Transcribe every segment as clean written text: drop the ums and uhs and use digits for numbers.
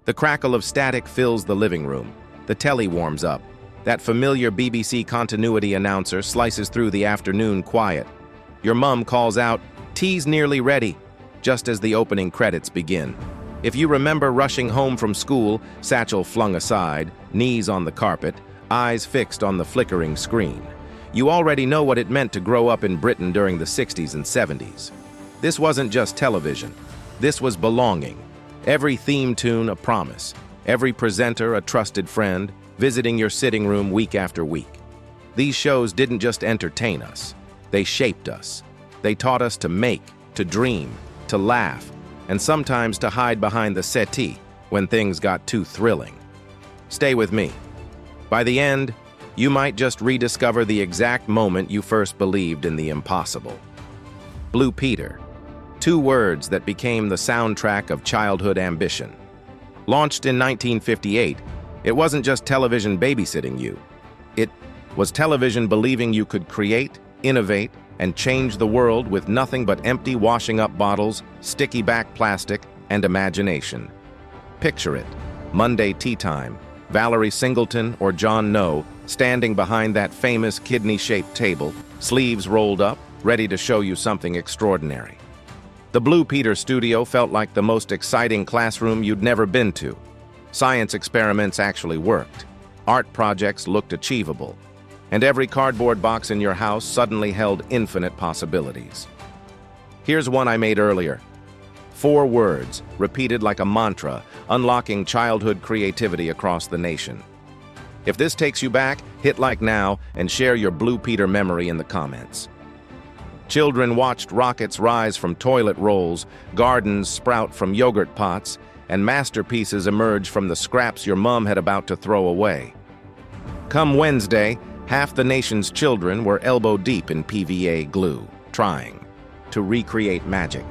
The crackle of static fills the living room. The telly warms up. That familiar BBC continuity announcer slices through the afternoon quiet. Your mum calls out, "Tea's nearly ready," just as the opening credits begin. If you remember rushing home from school, satchel flung aside, knees on the carpet, eyes fixed on the flickering screen, you already know what it meant to grow up in Britain during the 60s and 70s. This wasn't just television. This was belonging. Every theme tune a promise. Every presenter a trusted friend, visiting your sitting room week after week. These shows didn't just entertain us. They shaped us. They taught us to make, to dream, to laugh, and sometimes to hide behind the settee when things got too thrilling. Stay with me. By the end, you might just rediscover the exact moment you first believed in the impossible. Blue Peter. 2 words that became the soundtrack of childhood ambition. Launched in 1958, it wasn't just television babysitting you. It was television believing you could create, innovate, and change the world with nothing but empty washing-up bottles, sticky-back plastic, and imagination. Picture it. Monday tea time. Valerie Singleton or John Noe standing behind that famous kidney-shaped table, sleeves rolled up, ready to show you something extraordinary. The Blue Peter studio felt like the most exciting classroom you'd never been to. Science experiments actually worked. Art projects looked achievable. And every cardboard box in your house suddenly held infinite possibilities. Here's one I made earlier. 4 words, repeated like a mantra, unlocking childhood creativity across the nation. If this takes you back, hit like now and share your Blue Peter memory in the comments. Children watched rockets rise from toilet rolls, gardens sprout from yogurt pots, and masterpieces emerge from the scraps your mom had about to throw away. Come Wednesday, half the nation's children were elbow-deep in PVA glue, trying to recreate magic.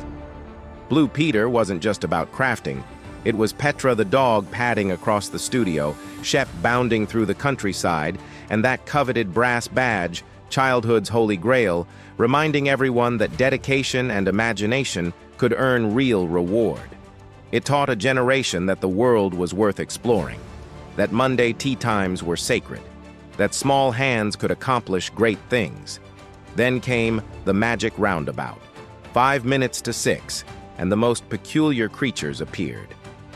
Blue Peter wasn't just about crafting. It was Petra the dog padding across the studio, Shep bounding through the countryside, and that coveted brass badge, childhood's holy grail, reminding everyone that dedication and imagination could earn real reward. It taught a generation that the world was worth exploring, that Monday tea times were sacred, that small hands could accomplish great things. Then came the Magic Roundabout. 5 minutes to 6, and the most peculiar creatures appeared.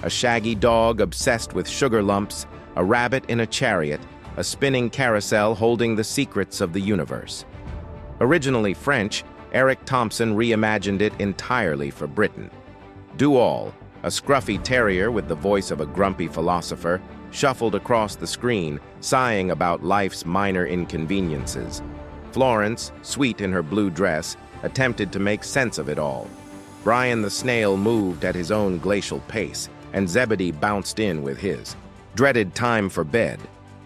A shaggy dog obsessed with sugar lumps, a rabbit in a chariot, a spinning carousel holding the secrets of the universe. Originally French, Eric Thompson reimagined it entirely for Britain. Dual, a scruffy terrier with the voice of a grumpy philosopher, shuffled across the screen, sighing about life's minor inconveniences. Florence, sweet in her blue dress, attempted to make sense of it all. Brian the snail moved at his own glacial pace, and Zebedee bounced in with his dreaded time for bed.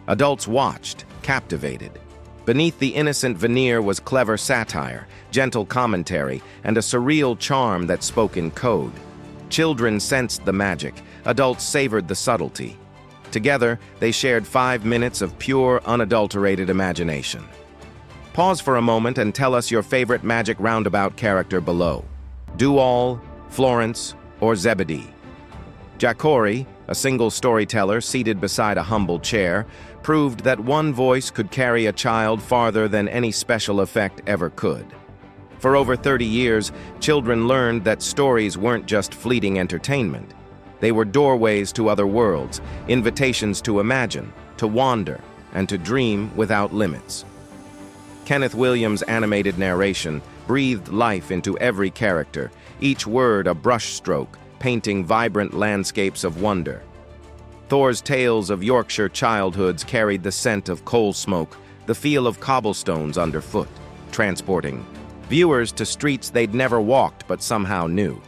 Adults watched, captivated. Beneath the innocent veneer was clever satire, gentle commentary, and a surreal charm that spoke in code. Children sensed the magic, adults savored the subtlety. Together, they shared 5 minutes of pure, unadulterated imagination. Pause for a moment and tell us your favorite Magic Roundabout character below. Dual, Florence, or Zebedee. Jackanory, a single storyteller seated beside a humble chair, proved that one voice could carry a child farther than any special effect ever could. For over 30 years, children learned that stories weren't just fleeting entertainment. They were doorways to other worlds, invitations to imagine, to wander, and to dream without limits. Kenneth Williams' animated narration breathed life into every character, each word a brushstroke, painting vibrant landscapes of wonder. Thor's tales of Yorkshire childhoods carried the scent of coal smoke, the feel of cobblestones underfoot, transporting viewers to streets they'd never walked but somehow knew.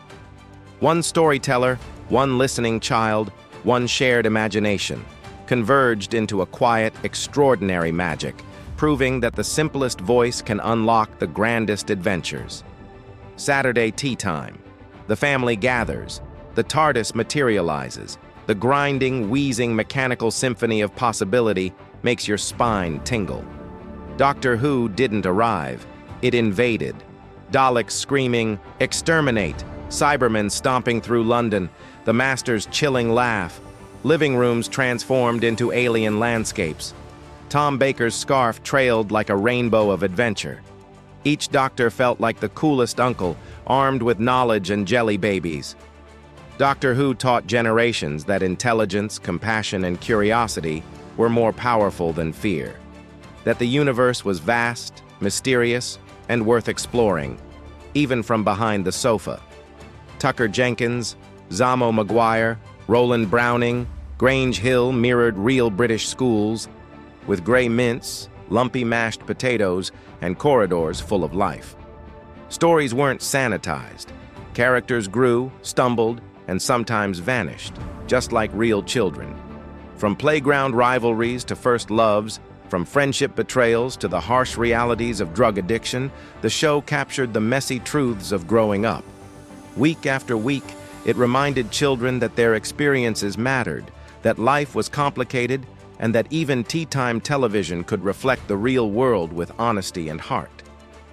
One storyteller, one listening child, one shared imagination, converged into a quiet, extraordinary magic, proving that the simplest voice can unlock the grandest adventures. Saturday tea time. The family gathers. The TARDIS materializes. The grinding, wheezing, mechanical symphony of possibility makes your spine tingle. Doctor Who didn't arrive. It invaded. Daleks screaming, "Exterminate!" Cybermen stomping through London, the Master's chilling laugh, Living rooms transformed into alien landscapes. Tom Baker's scarf trailed like a rainbow of adventure. Each doctor felt like the coolest uncle, armed with knowledge and jelly babies. Doctor Who taught generations that intelligence, compassion, and curiosity were more powerful than fear. That the universe was vast, mysterious, and worth exploring, even from behind the sofa. Tucker Jenkins, Zamo Maguire, Roland Browning, Grange Hill mirrored real British schools, with grey mints, lumpy mashed potatoes, and corridors full of life. Stories weren't sanitized. Characters grew, stumbled, and sometimes vanished, just like real children. From playground rivalries to first loves, from friendship betrayals to the harsh realities of drug addiction, the show captured the messy truths of growing up. Week after week, it reminded children that their experiences mattered, that life was complicated, and that even teatime television could reflect the real world with honesty and heart.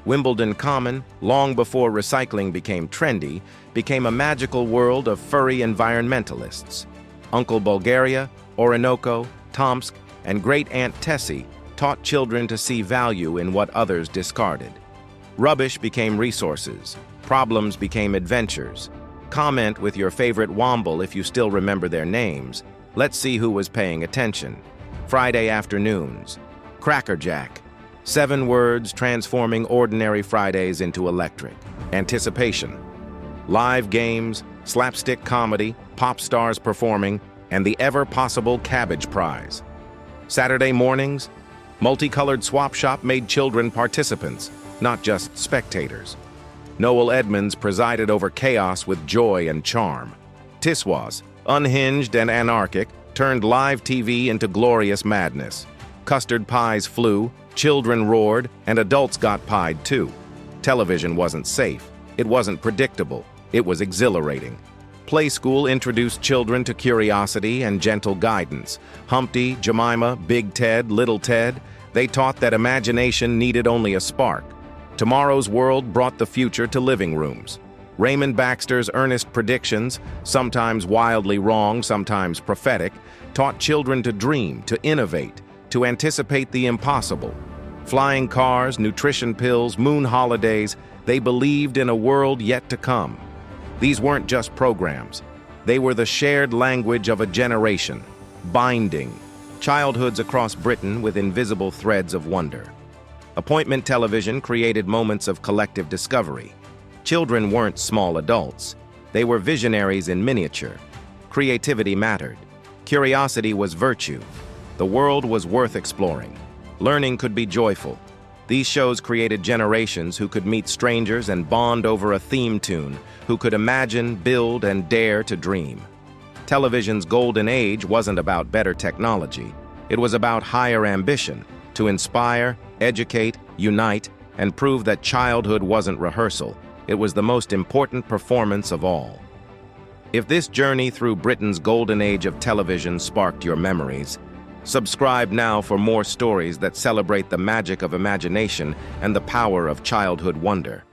Wimbledon Common, long before recycling became trendy, became a magical world of furry environmentalists. Uncle Bulgaria, Orinoco, Tomsk, and Great Aunt Tessie taught children to see value in what others discarded. Rubbish became resources. Problems became adventures. Comment with your favorite Womble if you still remember their names. Let's see who was paying attention. Friday afternoons. Crackerjack. 7 words transforming ordinary Fridays into electric. Anticipation. Live games, slapstick comedy, pop stars performing, and the ever-possible cabbage prize. Saturday mornings. Multicolored swap shop made children participants, not just spectators. Noel Edmonds presided over chaos with joy and charm. Tiswas, unhinged and anarchic, turned live TV into glorious madness. Custard pies flew, children roared, and adults got pied too. Television wasn't safe. It wasn't predictable. It was exhilarating. Play School introduced children to curiosity and gentle guidance. Humpty, Jemima, Big Ted, Little Ted, they taught that imagination needed only a spark. Tomorrow's World brought the future to living rooms. Raymond Baxter's earnest predictions, sometimes wildly wrong, sometimes prophetic, taught children to dream, to innovate, to anticipate the impossible. Flying cars, nutrition pills, moon holidays, they believed in a world yet to come. These weren't just programs. They were the shared language of a generation, binding childhoods across Britain with invisible threads of wonder. Appointment television created moments of collective discovery. Children weren't small adults. They were visionaries in miniature. Creativity mattered. Curiosity was virtue. The world was worth exploring. Learning could be joyful. These shows created generations who could meet strangers and bond over a theme tune, who could imagine, build, and dare to dream. Television's golden age wasn't about better technology. It was about higher ambition, to inspire, educate, unite, and prove that childhood wasn't rehearsal. It was the most important performance of all. If this journey through Britain's golden age of television sparked your memories, subscribe now for more stories that celebrate the magic of imagination and the power of childhood wonder.